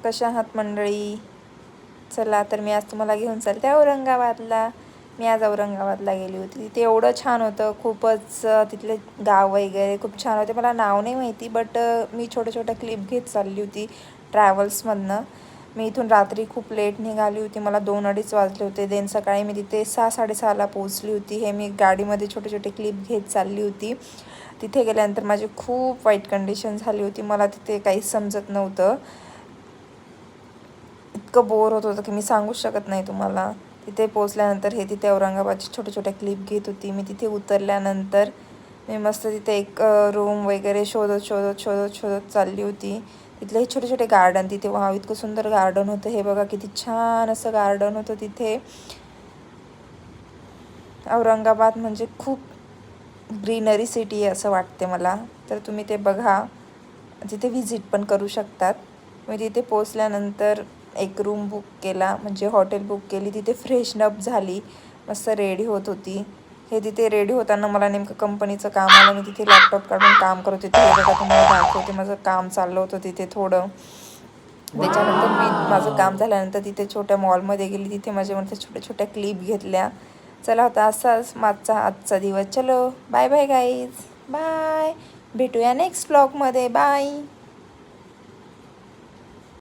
कशा आहात मंडळी? चला तर मी आज तुम्हाला घेऊन चालते औरंगाबादला. मी आज औरंगाबादला गेली होती. तिथे एवढं छान होतं, खूपच तिथले गाव वगैरे खूप छान होते. मला नाव नाही माहिती, बट मी छोट्या क्लिप घेत चालली होती ट्रॅव्हल्समधनं. मी इथून रात्री खूप लेट निघाली होती, मला 2-2:30 वाजले होते. देन सकाळी मी तिथे 6-6:30ला पोहोचली होती. हे मी गाडीमध्ये छोटे क्लिप घेत चालली होती. तिथे गेल्यानंतर माझी खूप वाईट कंडिशन झाली होती. मला तिथे काहीच समजत नव्हतं, इतकं बोर होत होतं की मी सांगूच शकत नाही तुम्हाला. तिथे पोचल्यानंतर हे तिथे औरंगाबादची छोट्या क्लिप घेत होती. मी तिथे उतरल्यानंतर मी मस्त तिथे एक रूम वगैरे शोधत चालली होती. तिथले हे छोटे गार्डन तिथे, वाव इतकं सुंदर गार्डन होतं. हे बघा किती छान असं गार्डन होतं तिथे. औरंगाबाद म्हणजे खूप ग्रीनरी सिटी आहे असं वाटते मला. तर तुम्ही ते बघा, तिथे व्हिजिट पण करू शकतात. मी तिथे पोचल्यानंतर एक रूम बुक केला, म्हणजे हॉटेल बुक केली. तिथे फ्रेशनअप झाली, मस्त रेडी होत होती. हे तिथे रेडी होताना मला नेमकं कंपनीचं काम आलं. मी तिथे लॅपटॉप काढून काम करत होते. हे बघा तुम्हाला दाखवते, माझं काम चाललं होतं तिथे थोडं. त्याच्यानंतर मी माझं काम झाल्यानंतर तिथे छोट्या मॉलमध्ये गेली. तिथे माझ्या छोट्या क्लिप घेतल्या. चला होता असाच माझा आजचा दिवस. चलो बाय बाय गाईज, बाय. भेटूया नेक्स्ट ब्लॉगमध्ये. बाय.